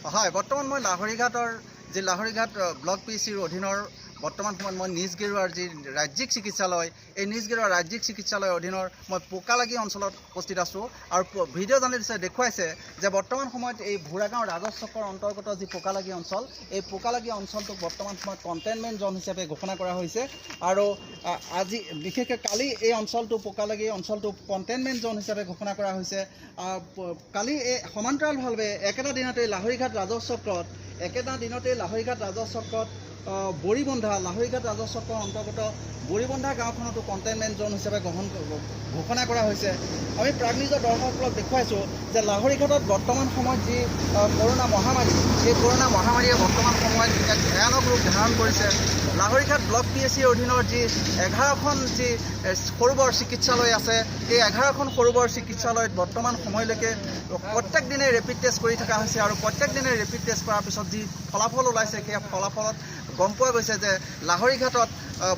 হয়, বৰ্তমান মই লাহৰীঘাটৰ যি লাহৰীঘাট ব্লক PHCৰ অধীনৰ বৰ্তমান সময়ত মই নিজগেৰুৱাৰ যি ৰাজ্যিক চিকিৎসালয়, এই নিজগেৰুৱা ৰাজ্যিক চিকিৎসালয়ৰ অধীনৰ মই পোকালাগি অঞ্চলত উপস্থিত আছোঁ। আৰু ভিডিঅ' জাৰ্নেলিষ্টে দেখুৱাইছে যে বৰ্তমান সময়ত এই ভোৰাগাঁও ৰাজহ চক্ৰৰ অন্তৰ্গত যি পোকালাগি অঞ্চল, এই পোকালাগি অঞ্চলটোক বৰ্তমান সময়ত কণ্টেইনমেণ্ট জ'ন হিচাপে ঘোষণা কৰা হৈছে। আৰু আজি বিশেষকৈ কালি এই অঞ্চলটো পোকালাগি অঞ্চলটো কণ্টেইনমেণ্ট জ'ন হিচাপে ঘোষণা কৰা হৈছে। কালি এই সমান্তৰালভাৱে একেটা দিনতে লাহৰীঘাট ৰাজহ চক্ৰত বৰিবন্ধা লাহৰীঘাট ৰাজহ চক্ৰৰ অন্তৰ্গত বৰিবন্ধা গাঁওখনতো কণ্টেইনমেণ্ট জ'ন হিচাপে ঘোষণা কৰা হৈছে। আমি প্ৰাগনিউজৰ দৰ্শকসকলক দেখুৱাইছোঁ যে লাহৰীঘাটত বৰ্তমান সময়ত যি কৰোণা মহামাৰী, এই কৰোণা মহামাৰীয়ে বৰ্তমান সময়ত এক ভয়ানক ৰূপ ধাৰণ কৰিছে। লাহৰীঘাট ব্লক PHCৰ অধীনৰ যি 11খন যি সৰু বৰ চিকিৎসালয় আছে, এই 11খন সৰু বৰ চিকিৎসালয়ত বৰ্তমান সময়লৈকে প্ৰত্যেক দিনে ৰেপিড টেষ্ট কৰি থকা হৈছে। আৰু প্ৰত্যেক দিনে ৰেপিড টেষ্ট কৰাৰ পিছত যি ফলাফল ওলাইছে, সেই ফলাফলত গম পোৱা গৈছে যে লাহৰীঘাটত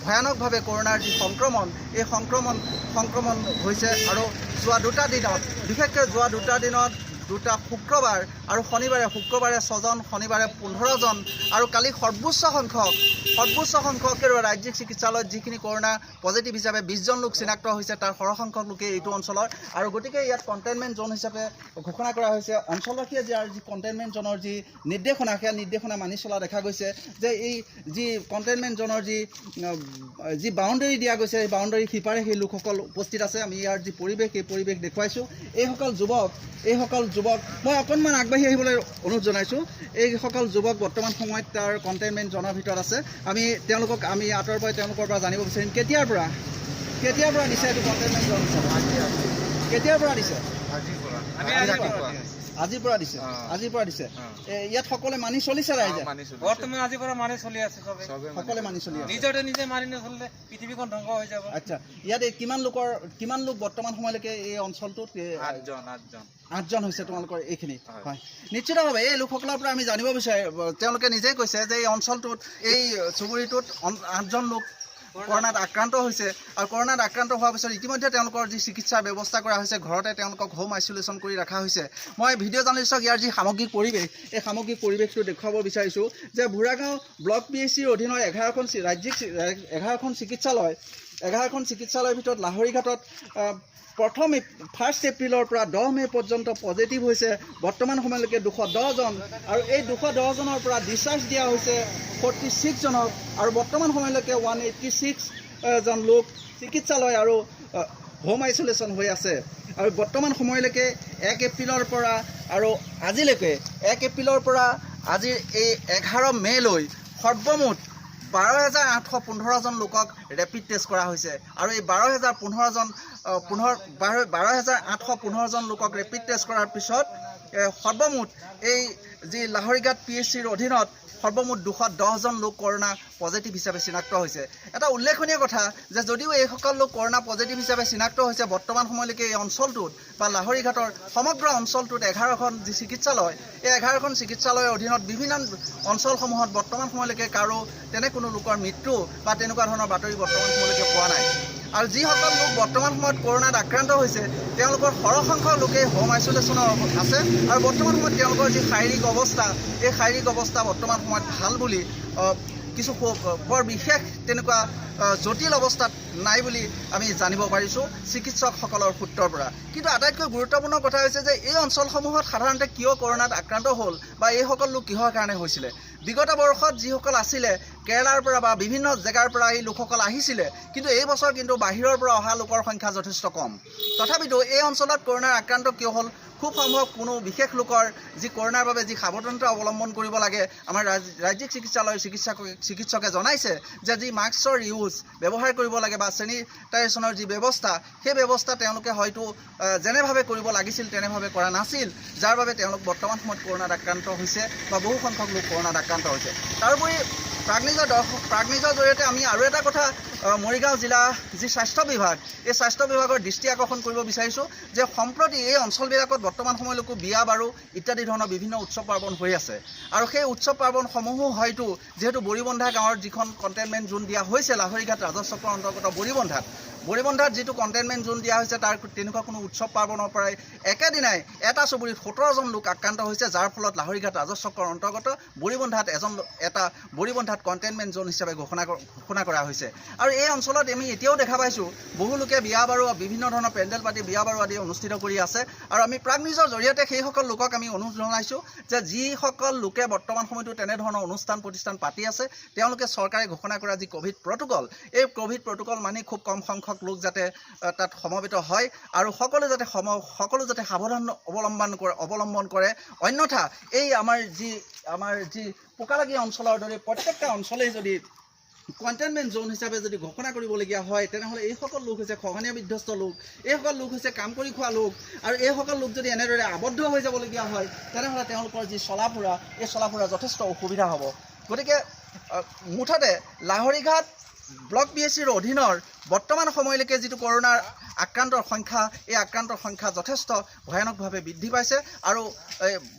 ভয়ানকভাৱে কৰোণাৰ যি সংক্ৰমণ, এই সংক্ৰমণ হৈছে। আৰু যোৱা দুটা দিনত, বিশেষকৈ যোৱা দুটা দিনত দুটা শুক্ৰবাৰ আৰু শুক্ৰবাৰে 6জন, শনিবাৰে 15জন, আৰু কালি সৰ্বোচ্চ সংখ্যক ৰাজ্যিক চিকিৎসালয়ত যিখিনি কৰোণা পজিটিভ হিচাপে 20জন লোক চিনাক্ত হৈছে, তাৰ সৰহসংখ্যক লোকে এইটো অঞ্চলৰ। আৰু গতিকে ইয়াত কণ্টেইনমেণ্ট জ'ন হিচাপে ঘোষণা কৰা হৈছে। অঞ্চলবাসীয়ে যি কণ্টেইনমেণ্ট জ'নৰ যি নিৰ্দেশনা, সেই নিৰ্দেশনা মানি চলা দেখা গৈছে। যে এই যি কণ্টেইনমেণ্ট জ'নৰ যি বাউণ্ডেৰী দিয়া গৈছে, সেই বাউণ্ডেৰী সিপাৰে সেই লোকসকল উপস্থিত আছে। আমি ইয়াৰ যি পৰিৱেশ, এই পৰিৱেশ দেখুৱাইছোঁ। এইসকল যুৱক মই অকণমান আগবাঢ়ি আহিবলৈ অনুৰোধ জনাইছোঁ। এইসকল যুৱক বৰ্তমান সময়ত তাৰ কণ্টেইনমেণ্ট জ'নৰ ভিতৰত আছে। আমি আঁতৰৰ পৰাই তেওঁলোকৰ পৰা জানিব বিচাৰিম, কেতিয়াৰ পৰা দিছে এইটো কণ্টেইনমেণ্ট জ'ন হিচাপে? কেতিয়াৰ পৰা দিছে? আজিৰ পৰা দিছে। ইয়াত সকলোৱে মানি চলিছে, ৰাইজে বৰ্তমান আজিৰ পৰা মানি চলি আছে, সকলোৱে মানি চলি আছে। নিজে মানি নচলিলে পৃথিৱীখন ধ্বংস হৈ যাব। আচ্ছা, ইয়াত কিমান লোক বৰ্তমান সময়লৈকে এই অঞ্চলটোত? 8জন হৈছে তোমালোকৰ এইখিনি। হয়, নিশ্চিতভাৱে এই লোকসকলৰ পৰা আমি জানিব বিচাৰোঁ। তেওঁলোকে নিজেই কৈছে যে এই অঞ্চলটোত, এই চুবুৰীটোত 8জন লোক কৰোণাত আক্ৰান্ত হৈছে। আৰু কৰোণাত আক্ৰান্ত হোৱাৰ পিছত ইতিমধ্যে তেওঁলোকৰ যি চিকিৎসাৰ ব্যৱস্থা কৰা হৈছে, ঘৰতে তেওঁলোকক হোম আইচলেশ্যন কৰি ৰখা হৈছে। মই ভিডিঅ' জাৰ্নেলিষ্টক ইয়াৰ যি সামগ্ৰিক পৰিৱেশ, এই সামগ্ৰিক পৰিৱেশটো দেখুৱাব বিচাৰিছোঁ যে ভোৰাগাঁও ব্লক PHCৰ অধীনৰ 11খন চিকিৎসালয়ৰ ভিতৰত লাহৰীঘাটত 1 এপ্ৰিলৰ পৰা 10 মে' পৰ্যন্ত পজিটিভ হৈছে বৰ্তমান সময়লৈকে 210জন। আৰু এই 210জনৰ পৰা ডিছচাৰ্জ দিয়া হৈছে 46জনক। আৰু বৰ্তমান সময়লৈকে 186জন লোক চিকিৎসালয় আৰু হোম আইচলেশ্যন হৈ আছে। আৰু বৰ্তমান সময়লৈকে 1 এপ্ৰিলৰ পৰা আৰু আজিলৈকে, 1 এপ্ৰিলৰ পৰা আজিৰ এই 11 মে'লৈ সৰ্বমুঠ 12,815জন লোকক ৰেপিড টেষ্ট কৰা হৈছে। আৰু এই 12,815জন লোকক ৰেপিড টেষ্ট কৰাৰ পিছত সৰ্বমুঠ এই যি লাহৰীঘাট PHCৰ অধীনত সৰ্বমুঠ 210জন লোক কৰোণা পজিটিভ হিচাপে চিনাক্ত হৈছে। এটা উল্লেখনীয় কথা যে যদিও এইসকল লোক কৰোণা পজিটিভ হিচাপে চিনাক্ত হৈছে, বৰ্তমান সময়লৈকে এই অঞ্চলটোত বা লাহৰীঘাটৰ সমগ্ৰ অঞ্চলটোত 11খন যি চিকিৎসালয়, এই 11খন চিকিৎসালয়ৰ অধীনত বিভিন্ন অঞ্চলসমূহত বৰ্তমান সময়লৈকে কাৰো তেনে কোনো লোকৰ মৃত্যু বা তেনেকুৱা ধৰণৰ বাতৰি বৰ্তমান সময়লৈকে পোৱা নাই। আৰু যিসকল লোক বৰ্তমান সময়ত কৰোণাত আক্ৰান্ত হৈছে, তেওঁলোকৰ সৰহসংখ্যক লোকে হোম আইচলেশ্যনৰ আছে। আৰু বৰ্তমান সময়ত তেওঁলোকৰ যি শাৰীৰিক অৱস্থা, এই শাৰীৰিক অৱস্থা বৰ্তমান সময়ত ভাল বুলি, কিছু বৰ বিশেষ তেনেকুৱা জটিল অৱস্থাত নাই বুলি আমি জানিব পাৰিছোঁ চিকিৎসকসকলৰ সূত্ৰৰ পৰা। কিন্তু আটাইতকৈ গুৰুত্বপূৰ্ণ কথা হৈছে যে এই অঞ্চলসমূহত সাধাৰণতে কিয় কৰোণাত আক্ৰান্ত হ'ল বা এইসকল লোক কিহৰ কাৰণে হৈছিলে। বিগত বৰ্ষত যিসকল আছিলে কেৰালাৰ পৰা বা বিভিন্ন জেগাৰ পৰা এই লোকসকল আহিছিলে, কিন্তু এই বছৰ কিন্তু বাহিৰৰ পৰা অহা লোকৰ সংখ্যা যথেষ্ট কম। তথাপিতো এই অঞ্চলত কৰোণাৰ আক্ৰান্ত কিয় হ'ল? খুব সম্ভৱ কোনো বিশেষ লোকৰ যি কৰোণাৰ বাবে যি সাৱধানতা অৱলম্বন কৰিব লাগে, আমাৰ ৰাজ্যিক চিকিৎসালয়ৰ চিকিৎসকে জনাইছে যে যি মাস্কৰ ব্যৱহাৰ কৰিব লাগে বা চেনিটাইজেশ্যনৰ যি ব্যৱস্থা, সেই ব্যৱস্থা তেওঁলোকে হয়তো যেনেভাৱে কৰিব লাগিছিল তেনেভাৱে কৰা নাছিল, যাৰ বাবে তেওঁলোক বৰ্তমান সময়ত কৰোণাত আক্ৰান্ত হৈছে বা বহু সংখ্যক লোক কৰোণাত আক্ৰান্ত হৈছে। তাৰোপৰি প্ৰাগনিউজৰ জৰিয়তে আমি আৰু এটা কথা মৰিগাঁও জিলা যি স্বাস্থ্য বিভাগ, এই স্বাস্থ্য বিভাগৰ দৃষ্টি আকৰ্ষণ কৰিব বিচাৰিছোঁ যে সম্প্ৰতি এই অঞ্চলবিলাকত বৰ্তমান সময়লৈকো বিয়া বাৰু ইত্যাদি ধৰণৰ বিভিন্ন উৎসৱ পাৰ্বণ হৈ আছে আৰু সেই উৎসৱ পাৰ্বণসমূহো হয়তো যিহেতু বৰিবন্ধা গাঁৱৰ যিখন কণ্টেইনমেণ্ট জোন দিয়া হৈছে লাহৰীঘাট ৰাজহ চক্ৰৰ অন্তৰ্গত বৰিবন্ধাত যিটো কণ্টেইনমেণ্ট জোন দিয়া হৈছে তাৰ তেনেকুৱা কোনো উৎসৱ পাৰ্বণৰ পৰাই একেদিনাই এটা চুবুৰীত 17জন লোক আক্ৰান্ত হৈছে, যাৰ ফলত লাহৰীঘাট ৰাজহ চক্ৰৰ অন্তৰ্গত বৰিবন্ধাত কণ্টেইনমেণ্ট জোন হিচাপে ঘোষণা কৰা হৈছে। আৰু এই অঞ্চলত আমি এতিয়াও দেখা পাইছোঁ বহু লোকে বিয়া বাৰু বিভিন্ন ধৰণৰ পেণ্ডেল পাতি বিয়া বাৰু আদি অনুষ্ঠিত কৰি আছে আৰু আমি প্ৰাগ নিউজৰ জৰিয়তে সেইসকল লোকক আমি অনুৰোধ জনাইছোঁ যে যিসকল লোকে বৰ্তমান সময়তো তেনেধৰণৰ অনুষ্ঠান প্ৰতিষ্ঠান পাতি আছে তেওঁলোকে চৰকাৰে ঘোষণা কৰা যি ক'ভিড প্ৰট'কল, এই ক'ভিড প্ৰট'কল মানি খুব কম সংখ্যক লোক যাতে তাত সমবেত হয় আৰু সকলো যাতে সাৱধান অৱলম্বন কৰে, অন্যথা এই আমাৰ যি পোকালাগি অঞ্চলৰ দৰে প্ৰত্যেকটা অঞ্চলেই যদি কণ্টেইনমেণ্ট জোন হিচাপে যদি ঘোষণা কৰিবলগীয়া হয় তেনেহ'লে এইসকল লোক হৈছে খহনীয়া বিধ্বস্ত লোক, এইসকল লোক হৈছে কাম কৰি খোৱা লোক আৰু এইসকল লোক যদি এনেদৰে আবদ্ধ হৈ যাবলগীয়া হয় তেনেহ'লে তেওঁলোকৰ যি চলাফুৰা এই চলাফুৰা যথেষ্ট অসুবিধা হ'ব। গতিকে মুঠতে লাহৰীঘাট ব্লক PHCৰ অধীনৰ বৰ্তমান সময়লৈকে যিটো কৰোনাৰ আক্ৰান্তৰ সংখ্যা, এই আক্ৰান্তৰ সংখ্যা যথেষ্ট ভয়ানকভাৱে বৃদ্ধি পাইছে আৰু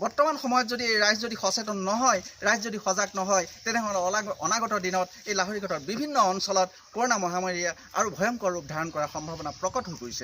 বৰ্তমান সময়ত যদি ৰাইজ যদি সচেতন নহয়, ৰাইজ যদি সজাগ নহয় তেনেহ'লে অনাগত দিনত এই লাহৰীঘাটৰ বিভিন্ন অঞ্চলত কৰোনা মহামাৰীয়ে আৰু ভয়ংকৰ ৰূপ ধাৰণ কৰাৰ সম্ভাৱনা প্ৰকট হৈ পৰিছে।